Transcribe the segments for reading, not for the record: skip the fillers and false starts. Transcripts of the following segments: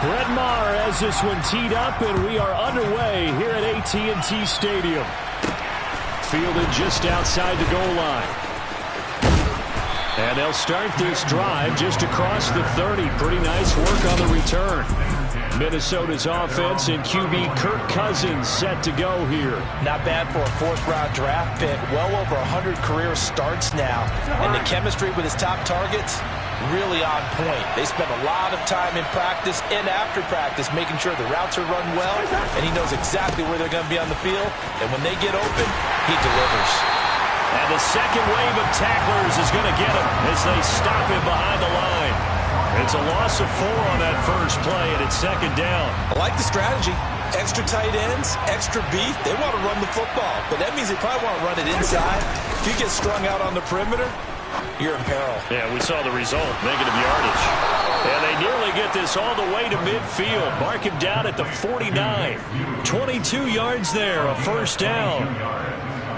Brett Maher has this one teed up, and we are underway here at AT&T Stadium. Fielded just outside the goal line. And they'll start this drive just across the 30. Pretty nice work on the return. Minnesota's offense and QB Kirk Cousins set to go here. Not bad for a fourth-round draft pick. Well over 100 career starts now. And the chemistry with his top targets, really on point. They spend a lot of time in practice and after practice making sure the routes are run well, and he knows exactly where they're going to be on the field. And when they get open, he delivers. And the second wave of tacklers is going to get him as they stop him behind the line. It's a loss of 4 on that first play, and it's second down. I like the strategy. Extra tight ends, extra beef. They want to run the football, but that means they probably want to run it inside. If you get strung out on the perimeter, you're in peril. Yeah, we saw the result, negative yardage. And they nearly get this all the way to midfield. Mark him down at the 49. 22 yards there, a first down.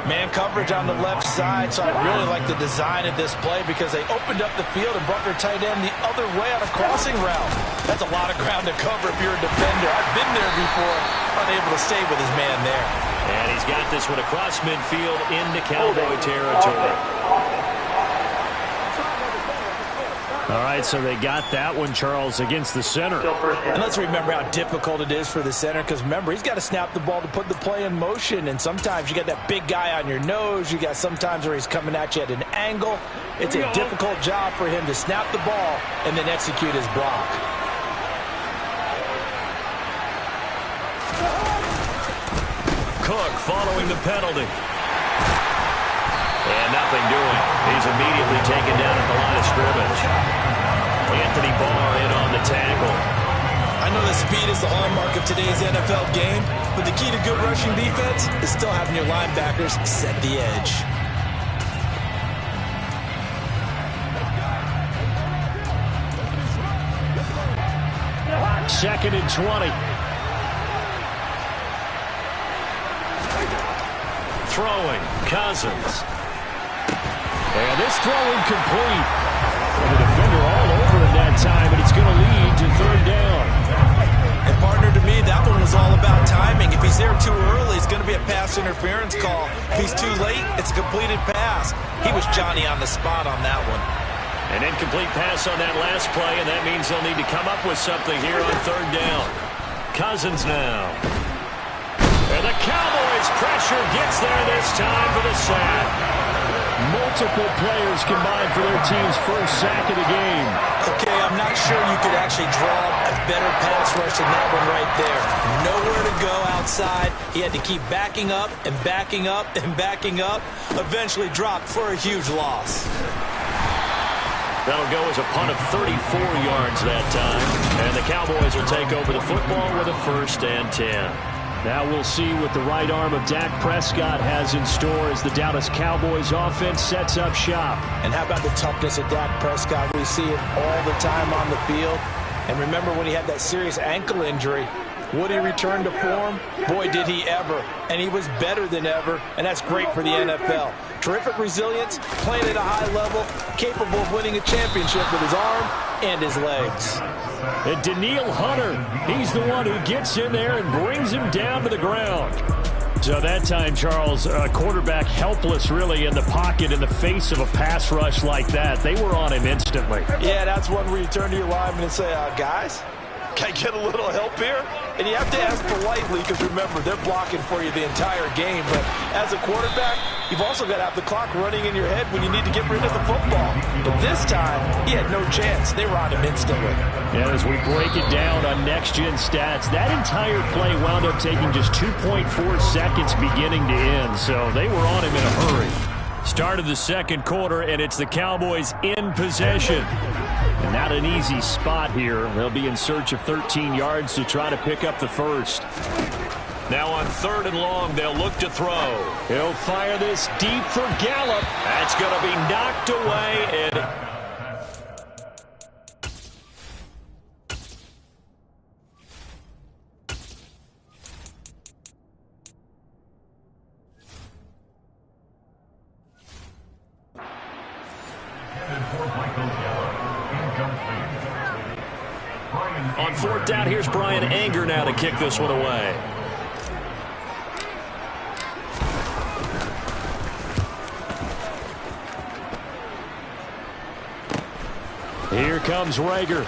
Man coverage on the left side, so I really like the design of this play because they opened up the field and brought their tight end the other way on a crossing route. That's a lot of ground to cover if you're a defender. I've been there before, unable to stay with his man there. And he's got this one across midfield into Cowboy territory. All right, so they got that one, Charles, against the center. And let's remember how difficult it is for the center because, remember, he's got to snap the ball to put the play in motion. And sometimes you got that big guy on your nose. You got sometimes where he's coming at you at an angle. It's a difficult job for him to snap the ball and then execute his block. Cook following the penalty. And nothing doing. He's immediately taken down at the line of scrimmage. Anthony Barr in on the tackle. I know that speed is the hallmark of today's NFL game, but the key to good rushing defense is still having your linebackers set the edge. Second and 20. Throwing, Cousins. And this throw incomplete. The defender all over him that time, and it's going to lead to third down. And partner, to me, that one was all about timing. If he's there too early, it's going to be a pass interference call. If he's too late, it's a completed pass. He was Johnny on the spot on that one. An incomplete pass on that last play, and that means they'll need to come up with something here on third down. Cousins now. And the Cowboys' pressure gets there this time for the sack. Multiple players combined for their team's first sack of the game. Okay, I'm not sure you could actually draw a better pass rush than that one right there. Nowhere to go outside. He had to keep backing up and backing up and backing up. Eventually dropped for a huge loss. That'll go as a punt of 34 yards that time. And the Cowboys will take over the football with a 1st and 10. Now we'll see what the right arm of Dak Prescott has in store as the Dallas Cowboys offense sets up shop. And how about the toughness of Dak Prescott? We see it all the time on the field. And remember when he had that serious ankle injury, would he return to form? Boy, did he ever. And he was better than ever, and that's great for the NFL. Terrific resilience, playing at a high level, capable of winning a championship with his arm and his legs. And Daniil Hunter, he's the one who gets in there and brings him down to the ground. So that time, Charles, quarterback helpless really in the pocket in the face of a pass rush like that. They were on him instantly. Yeah, that's one where you turn to your lineman and say, guys, can I get a little help here? And you have to ask politely because, remember, they're blocking for you the entire game. But as a quarterback, you've also got to have the clock running in your head when you need to get rid of the football. But this time, he had no chance. They were on him instantly. Yeah, as we break it down on next-gen stats, that entire play wound up taking just 2.4 seconds beginning to end. So they were on him in a hurry. Start of the second quarter, and it's the Cowboys in possession. And not an easy spot here. They'll be in search of 13 yards to try to pick up the first. Now on 3rd and long, they'll look to throw. He'll fire this deep for Gallup. That's going to be knocked away. And On fourth down, here's Brian Anger now to kick this one away. Here comes Rager.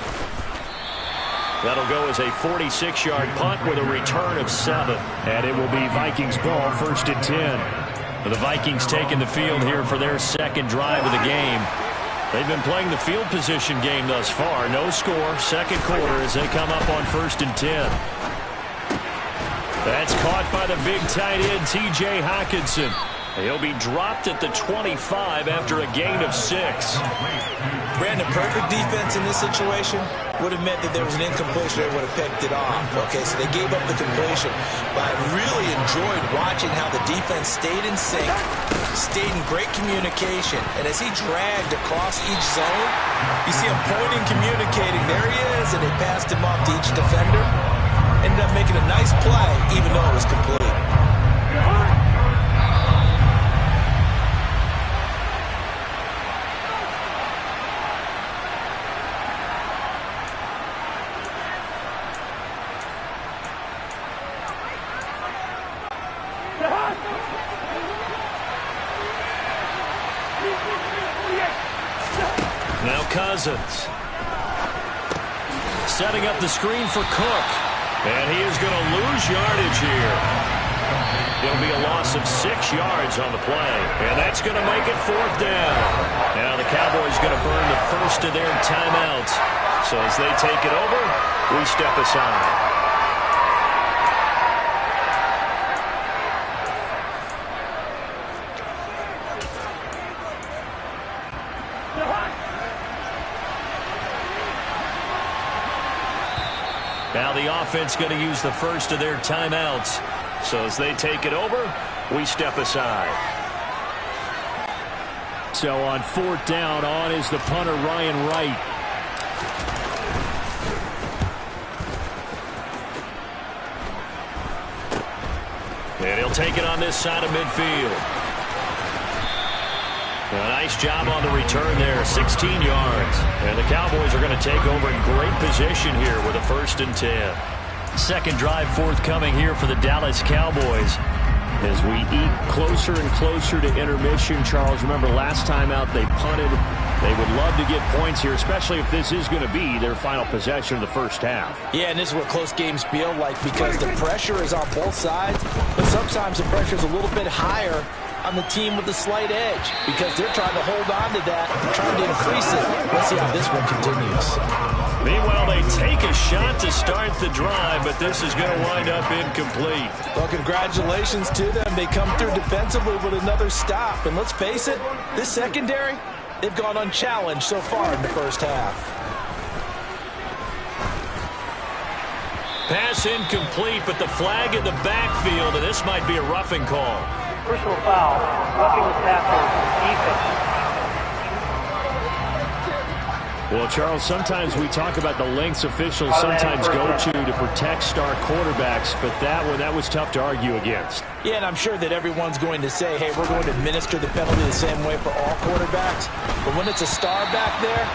That'll go as a 46-yard punt with a return of 7. And it will be Vikings ball, 1st and 10. The Vikings taking the field here for their second drive of the game. They've been playing the field position game thus far. No score, second quarter as they come up on 1st and 10. That's caught by the big tight end, T.J. Hockenson. He'll be dropped at the 25 after a gain of 6. Brandon, perfect defense in this situation would have meant that there was an incompletion. They would have picked it off. Okay, so they gave up the completion. But I really enjoyed watching how the defense stayed in sync, stayed in great communication. And as he dragged across each zone, you see him pointing, communicating. There he is, and they passed him off to each defender. Ended up making a nice play, even though it was complete. Now Cousins. Setting up the screen for Cook. And he is going to lose yardage here. It'll be a loss of 6 yards on the play. And that's going to make it 4th down. Now the Cowboys going to burn the first of their timeouts. So as they take it over, we step aside. Now the offense going to use the first of their timeouts. So as they take it over, we step aside. So on 4th down, on is the punter, Ryan Wright. And he'll take it on this side of midfield. A nice job on the return there, 16 yards. And the Cowboys are going to take over in great position here with a 1st and 10. Second drive forthcoming here for the Dallas Cowboys. As we eat closer and closer to intermission, Charles, remember last time out they punted. They would love to get points here, especially if this is going to be their final possession of the first half. Yeah, and this is what close games feel like because the pressure is on both sides, but sometimes the pressure is a little bit higher on the team with the slight edge because they're trying to hold on to that, trying to increase it. Let's see how this one continues. Meanwhile, they take a shot to start the drive, but this is going to wind up incomplete. Well, congratulations to them. They come through defensively with another stop. And let's face it, this secondary, they've gone unchallenged so far in the first half. Pass incomplete, but the flag in the backfield, and this might be a roughing call. Personal foul, roughing the passer, defense. Well, Charles, sometimes we talk about the lengths officials sometimes go to protect star quarterbacks, but that was tough to argue against. Yeah, and I'm sure that everyone's going to say, hey, we're going to administer the penalty the same way for all quarterbacks. But when it's a star back there,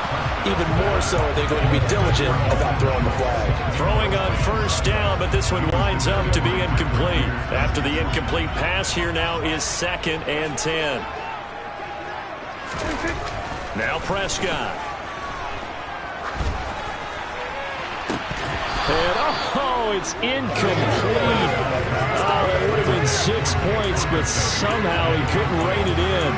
even more so they're going to be diligent about throwing the flag. Throwing on 1st down, but this one winds up to be incomplete. After the incomplete pass, here now is 2nd and 10. Now Prescott. And, oh, it's incomplete. Oh, it would have been 6 points, but somehow he couldn't rein it in.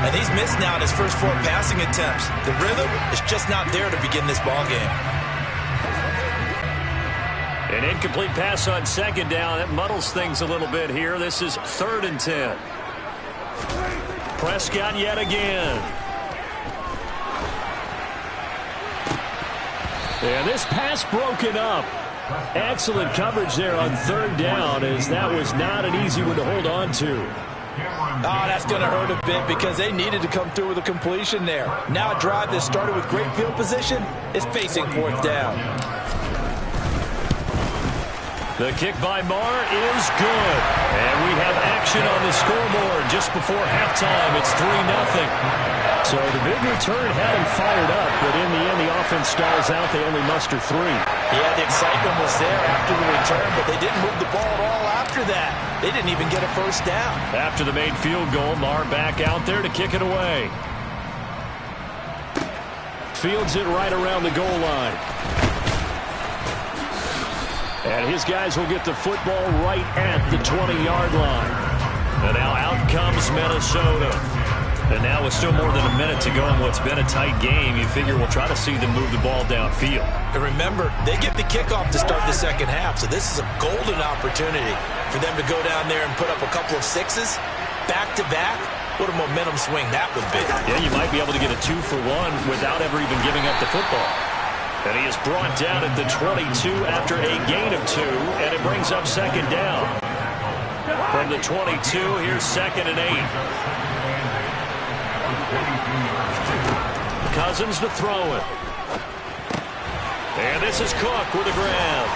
And he's missed now in his first 4 passing attempts. The rhythm is just not there to begin this ball game. An incomplete pass on 2nd down. That muddles things a little bit here. This is 3rd and 10. Prescott yet again. And this pass broken up. Excellent coverage there on 3rd down, as that was not an easy one to hold on to. Oh, that's going to hurt a bit because they needed to come through with a completion there. Now a drive that started with great field position is facing 4th down. The kick by Marr is good. And we have action on the scoreboard just before halftime. It's 3-0. So the big return had him fired up, but in the end, the offense stalls out. They only muster 3. Yeah, the excitement was there after the return, but they didn't move the ball at all after that. They didn't even get a first down. After the made field goal, Marr back out there to kick it away. Fields it right around the goal line. And his guys will get the football right at the 20-yard line. And now out comes Minnesota. And now with still more than a minute to go in what's been a tight game, you figure we'll try to see them move the ball downfield. And remember, they get the kickoff to start the second half, so this is a golden opportunity for them to go down there and put up a couple of 6s back-to-back. What a momentum swing that would be. Yeah, you might be able to get a 2-for-1 without ever even giving up the football. And he is brought down at the 22 after a gain of 2, and it brings up second down. From the 22, here's 2nd and 8. Cousins to throw it. And this is Cook with a grab.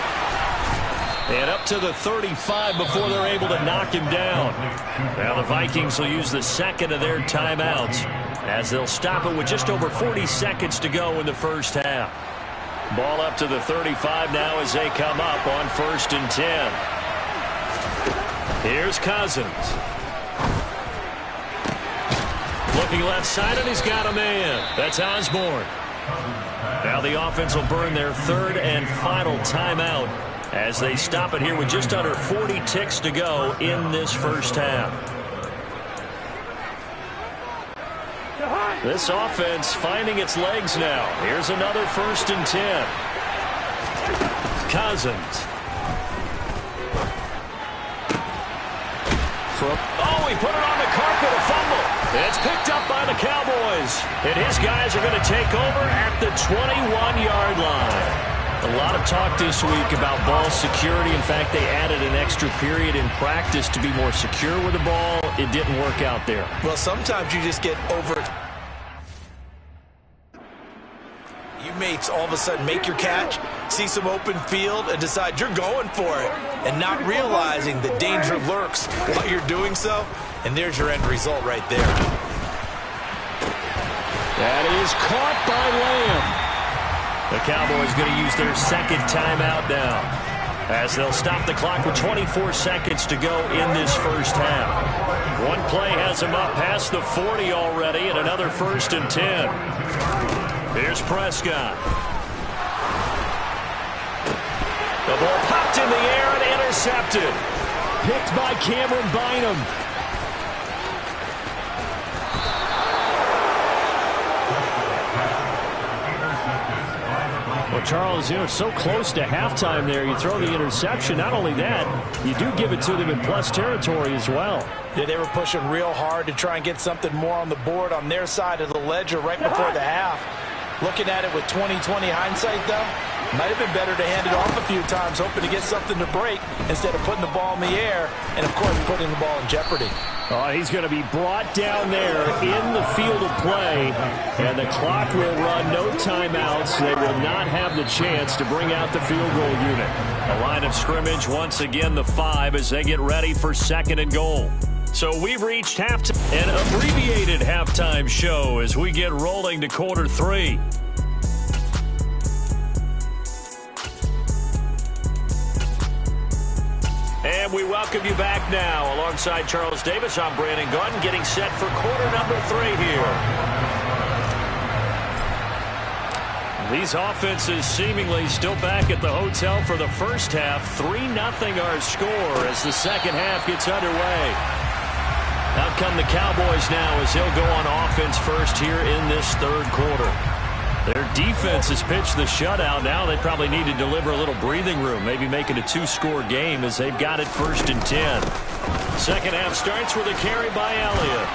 And up to the 35 before they're able to knock him down. Now the Vikings will use the second of their timeouts as they'll stop it with just over 40 seconds to go in the first half. Ball up to the 35 now as they come up on 1st and 10. Here's Cousins. Looking left side, and he's got a man. That's Osborne. Now the offense will burn their 3rd and final timeout as they stop it here with just under 40 ticks to go in this first half. This offense finding its legs now. Here's another 1st and 10. Cousins. Oh, he put it on the carpet, a fumble. It's picked up by the Cowboys. And his guys are going to take over at the 21-yard line. A lot of talk this week about ball security. In fact, they added an extra period in practice to be more secure with the ball. It didn't work out there. Well, sometimes you just get over it. You mates all of a sudden make your catch, see some open field, and decide you're going for it, and not realizing the danger lurks while you're doing so. And there's your end result right there. That is caught by Lamb. The Cowboys going to use their 2nd timeout now as they'll stop the clock with 24 seconds to go in this first half. One play has them up past the 40 already, and another 1st and 10. Here's Prescott. The ball popped in the air and intercepted. Picked by Cameron Bynum. Well, Charles, you know, it's so close to halftime there. You throw the interception. Not only that, you do give it to them in plus territory as well. Yeah, they were pushing real hard to try and get something more on the board on their side of the ledger right before the half. Looking at it with 20/20 hindsight, though, might have been better to hand it off a few times, hoping to get something to break instead of putting the ball in the air and, of course, putting the ball in jeopardy. Oh, he's going to be brought down there in the field of play, and the clock will run. No timeouts. They will not have the chance to bring out the field goal unit. A line of scrimmage once again, the 5, as they get ready for 2nd and goal. So we've reached halftime, an abbreviated halftime show as we get rolling to quarter 3. And we welcome you back now. Alongside Charles Davis, I'm Brandon Gunn, getting set for quarter number 3 here. These offenses seemingly still back at the hotel for the first half. 3-0 our score as the second half gets underway. Out come the Cowboys now as they'll go on offense first here in this 3rd quarter. Their defense has pitched the shutout. Now they probably need to deliver a little breathing room, maybe make it a 2-score game as they've got it 1st and 10. Second half starts with a carry by Elliott.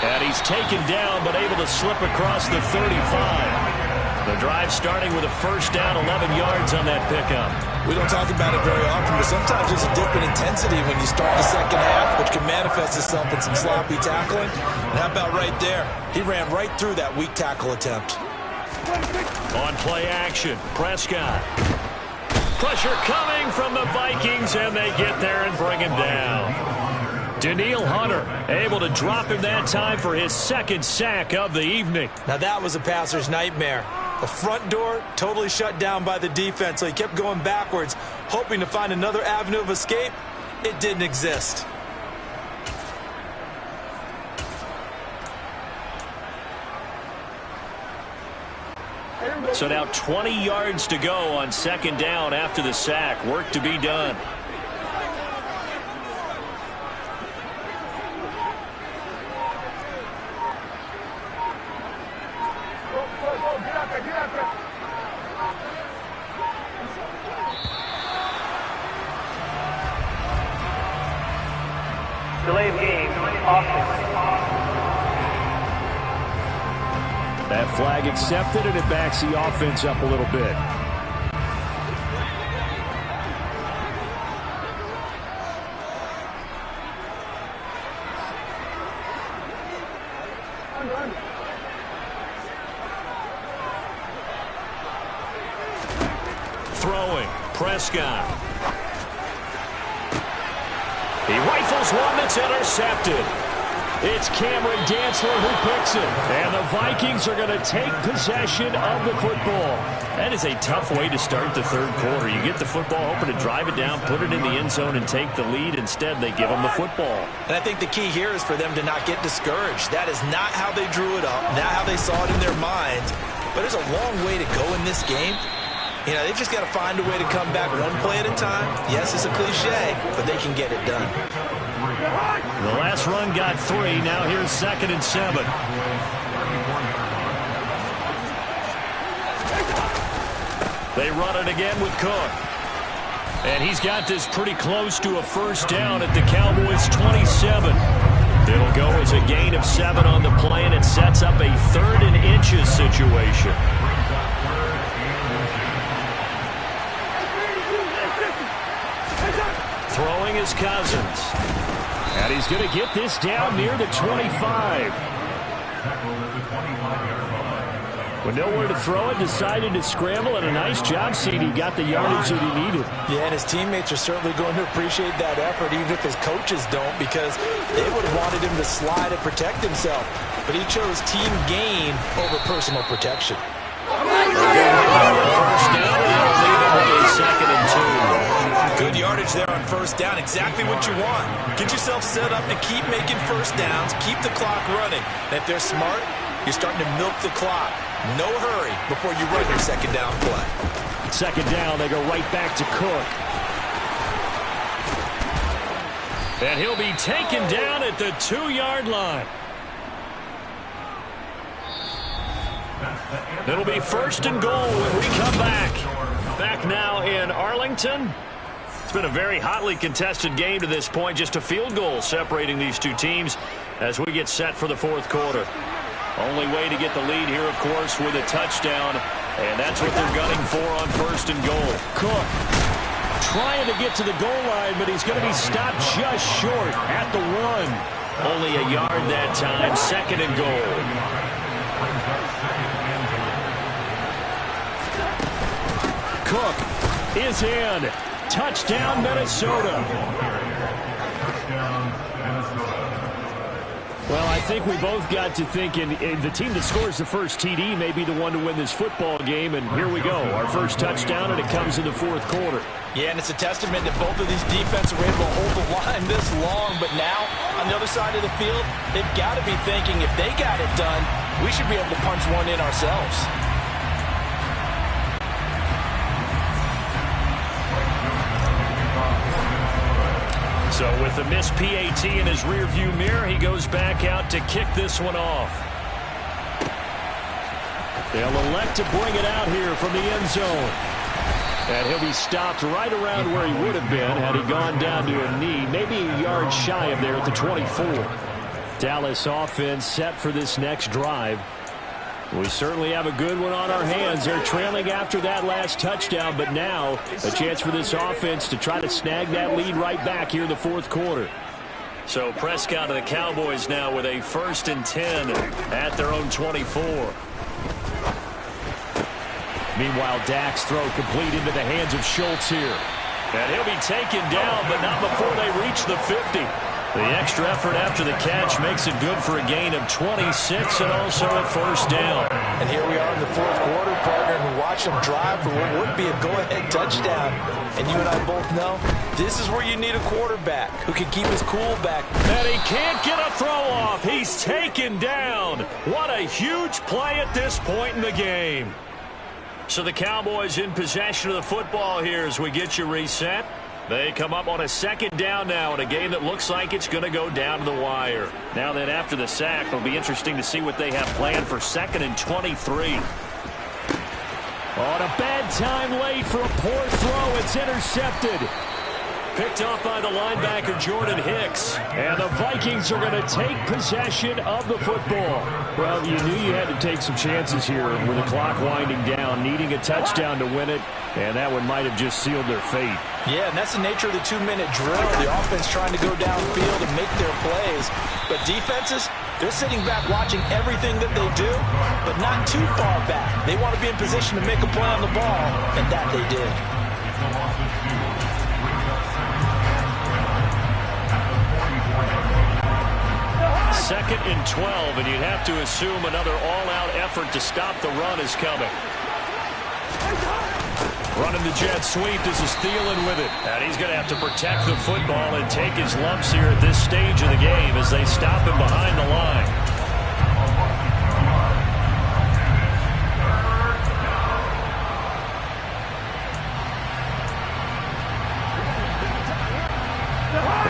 And he's taken down but able to slip across the 35. The drive starting with a first down, 11 yards on that pickup. We don't talk about it very often, but sometimes there's a dip in intensity when you start the second half, which can manifest itself in some sloppy tackling. And how about right there? He ran right through that weak tackle attempt. On play action, Prescott. Pressure coming from the Vikings, and they get there and bring him down. Danielle Hunter able to drop him that time for his second sack of the evening. Now that was a passer's nightmare. The front door totally shut down by the defense, so he kept going backwards, hoping to find another avenue of escape. It didn't exist. So now 20 yards to go on second down after the sack. Work to be done. Delay of game, offense. That flag accepted, and it backs the offense up a little bit. Throwing, Prescott. He rifles one that's intercepted. It's Cameron Dantzler who picks it. And the Vikings are going to take possession of the football. That is a tough way to start the third quarter. You get the football, hoping to drive it down, put it in the end zone, and take the lead. Instead, they give them the football. And I think the key here is for them to not get discouraged. That is not how they drew it up, not how they saw it in their minds. But there's a long way to go in this game. You know, they've just got to find a way to come back one play at a time. Yes, it's a cliche, but they can get it done. The last run got 3. Now here's 2nd and 7. They run it again with Cook. And he's got this pretty close to a first down at the Cowboys' 27. It'll go as a gain of 7 on the play, and it sets up a 3rd and inches situation. Throwing is Cousins. And he's going to get this down near the 25. With nowhere to throw it, decided to scramble, and a nice job, CD. Got the yardage that he needed. Yeah, and his teammates are certainly going to appreciate that effort, even if his coaches don't, because they would have wanted him to slide and protect himself. But he chose team gain over personal protection. First down, and that'll leave him with a 2nd and 2. Good yardage there on first down. Exactly what you want. Get yourself set up to keep making first downs, keep the clock running. And if they're smart, you're starting to milk the clock. No hurry before you run your second down play. 2nd down, they go right back to Cook. And he'll be taken down at the 2-yard line. It'll be 1st and goal when we come back. Back now in Arlington. It's been a very hotly contested game to this point. Just a field goal separating these two teams as we get set for the 4th quarter. Only way to get the lead here, of course, with a touchdown. And that's what they're gunning for on 1st and goal. Cook trying to get to the goal line, but he's going to be stopped just short at the 1. Only a yard that time. 2nd and goal. Cook is in. Touchdown, Minnesota. Well, I think we both got to thinking the team that scores the first TD may be the one to win this football game, and here we go. Our first touchdown, and it comes in the 4th quarter. Yeah, and it's a testament that both of these defenses were able to hold the line this long, but now, on the other side of the field, they've got to be thinking if they got it done, we should be able to punch one in ourselves. So with the missed PAT in his rearview mirror, he goes back out to kick this one off. They'll elect to bring it out here from the end zone. And he'll be stopped right around where he would have been had he gone down to a knee, maybe a yard shy of there at the 24. Dallas offense set for this next drive. We certainly have a good one on our hands. They're trailing after that last touchdown, but now a chance for this offense to try to snag that lead right back here in the 4th quarter. So Prescott of the Cowboys now with a 1st and 10 at their own 24. Meanwhile, Dak's throw complete into the hands of Schultz here. And he'll be taken down, but not before they reach the 50. The extra effort after the catch makes it good for a gain of 26 and also a first down. And here we are in the fourth quarter, partner, and we watch them drive for what would be a go-ahead touchdown. And you and I both know this is where you need a quarterback who can keep his cool back. And he can't get a throw off. He's taken down. What a huge play at this point in the game. So the Cowboys in possession of the football here as we get you reset. They come up on a second down now in a game that looks like it's going to go down to the wire. Now then, after the sack, it'll be interesting to see what they have planned for 2nd and 23. On a bad time late for a poor throw. It's intercepted. Picked off by the linebacker, Jordan Hicks. And the Vikings are going to take possession of the football. Well, you knew you had to take some chances here with the clock winding down, needing a touchdown to win it, and that one might have just sealed their fate. Yeah, and that's the nature of the 2-minute drill. The offense trying to go downfield and make their plays. But defenses, they're sitting back watching everything that they do, but not too far back. They want to be in position to make a play on the ball, and that they did. 2nd and 12, and you'd have to assume another all-out effort to stop the run is coming. Running the jet sweep. This is Thielen with it. And he's going to have to protect the football and take his lumps here at this stage of the game as they stop him behind the line.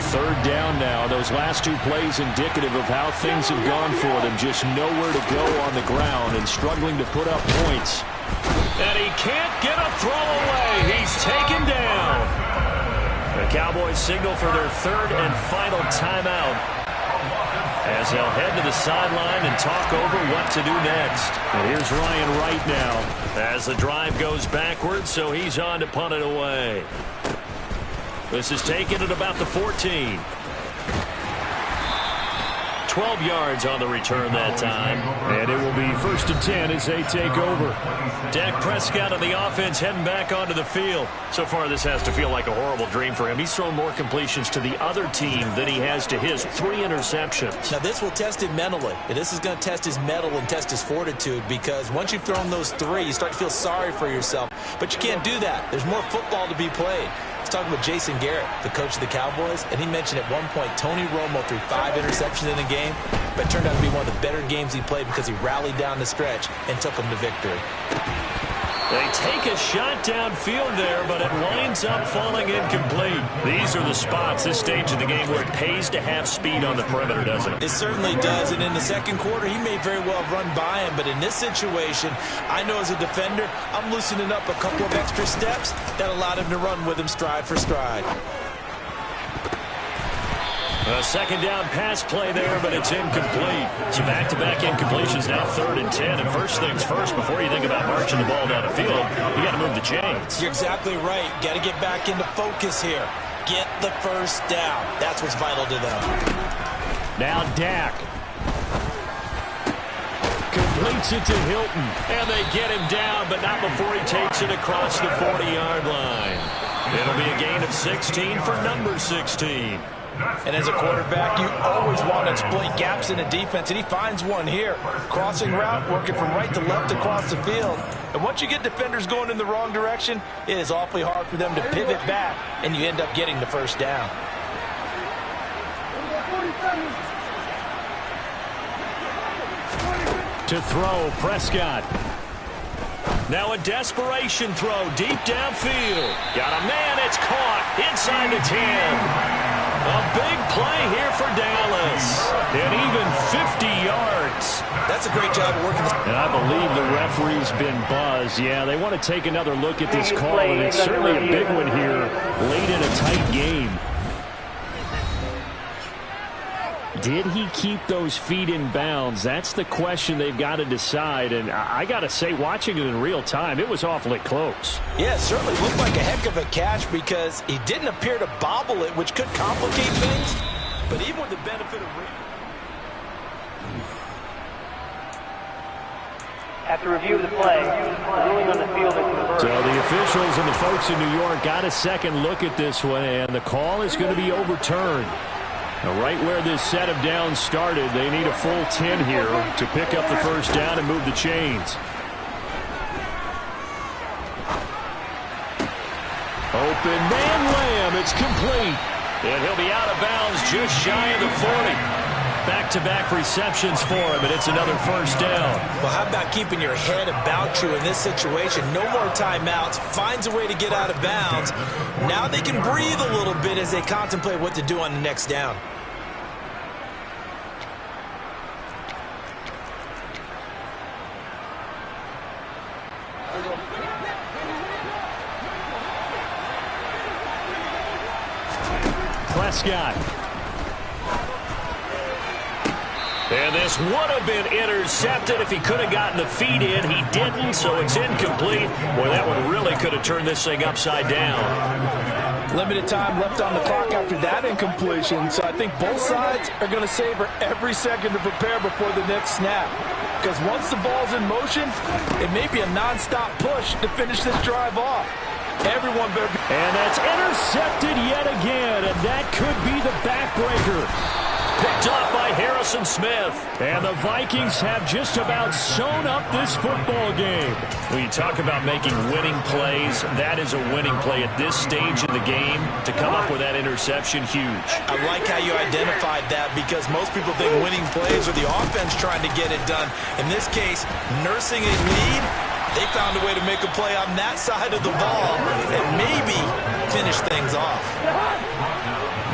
Third down now. Those last two plays indicative of how things have gone for them. Just nowhere to go on the ground and struggling to put up points. And he can't get a throw away. He's taken down. The Cowboys signal for their third and final timeout as they'll head to the sideline and talk over what to do next. And here's Ryan Wright now as the drive goes backwards, so he's on to punt it away. This is taken at about the 14. 12 yards on the return that time. And it will be 1st and 10 as they take over. Dak Prescott on the offense heading back onto the field. So far, this has to feel like a horrible dream for him. He's thrown more completions to the other team than he has to his. 3 interceptions. Now, this will test him mentally. And this is going to test his mettle and test his fortitude, because once you've thrown those 3, you start to feel sorry for yourself. But you can't do that. There's more football to be played. I was talking with Jason Garrett, the coach of the Cowboys, and he mentioned at one point Tony Romo threw 5 interceptions in a game, but it turned out to be one of the better games he played because he rallied down the stretch and took them to victory. They take a shot downfield there, but it winds up falling incomplete. These are the spots, this stage of the game, where it pays to have speed on the perimeter, doesn't it? It certainly does, and in the second quarter, he may very well have run by him, but in this situation, I know as a defender, I'm loosening up a couple of extra steps that allowed him to run with him stride for stride. A second down pass play there, but it's incomplete. So back-to-back incompletions, now 3rd and 10. And first things first, before you think about marching the ball down the field, you got to move the chains. You're exactly right. Got to get back into focus here. Get the first down. That's what's vital to them. Now Dak completes it to Hilton. And they get him down, but not before he takes it across the 40-yard line. It'll be a gain of 16 for number 16. And as a quarterback, you always want to exploit gaps in a defense, and he finds one here. Crossing route, working from right to left across the field. And once you get defenders going in the wrong direction, it is awfully hard for them to pivot back, and you end up getting the first down. To throw, Prescott. Now a desperation throw deep downfield. Got a man, it's caught inside the 10. A big play here for Dallas. And even 50 yards. That's a great job of working. And I believe the referee's been buzzed. Yeah, they want to take another look at this call, and it's certainly a big one here late in a tight game. Did he keep those feet in bounds? That's the question they've got to decide. And I got to say, watching it in real time, it was awfully close. Yeah, it certainly looked like a heck of a catch because he didn't appear to bobble it, which could complicate things. But even with the benefit of... After review of the play, the ruling on the field is reversed. So the officials and the folks in New York got a second look at this one, and the call is going to be overturned. Right where this set of downs started, they need a full 10 here to pick up the first down and move the chains. Open man Lamb, it's complete. And he'll be out of bounds just shy of the 40. Back-to-back receptions for him, and it's another first down. Well, how about keeping your head about you in this situation? No more timeouts. Finds a way to get out of bounds. Now they can breathe a little bit as they contemplate what to do on the next down. Prescott. And this would have been intercepted if he could have gotten the feet in. He didn't, so it's incomplete. Boy, that one really could have turned this thing upside down. Limited time left on the clock after that incompletion, so I think both sides are going to savor every second to prepare before the next snap. Because once the ball's in motion, it may be a non-stop push to finish this drive off. Everyone better be... And that's intercepted yet again, and that could be the backbreaker. Picked off by Harrison Smith. And the Vikings have just about sewn up this football game. When you talk about making winning plays, that is a winning play at this stage in the game. To come up with that interception, huge. I like how you identified that because most people think winning plays are the offense trying to get it done. In this case, nursing a lead, they found a way to make a play on that side of the ball and maybe finish things off.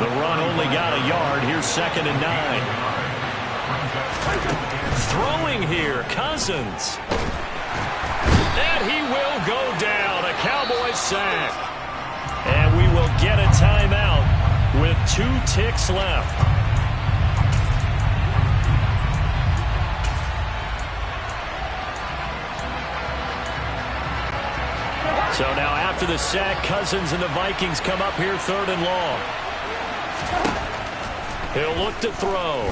The run only got a yard. Here's 2nd and 9. Throwing here, Cousins. And he will go down. A Cowboys sack. And we will get a timeout with 2 ticks left. So now after the sack, Cousins and the Vikings come up here 3rd and long. He'll look to throw.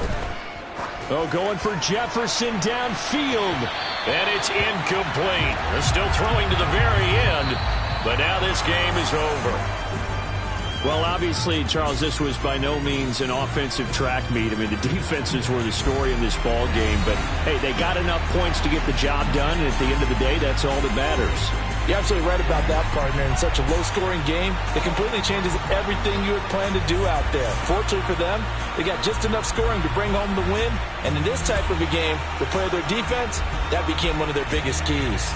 Oh, going for Jefferson downfield. And it's incomplete. They're still throwing to the very end. But now this game is over. Well, obviously, Charles, this was by no means an offensive track meet. I mean, the defenses were the story in this ball game. But, hey, they got enough points to get the job done. And at the end of the day, that's all that matters. You're absolutely right about that, partner. In such a low-scoring game, it completely changes everything you had planned to do out there. Fortunately for them, they got just enough scoring to bring home the win. And in this type of a game, to play their defense, that became one of their biggest keys.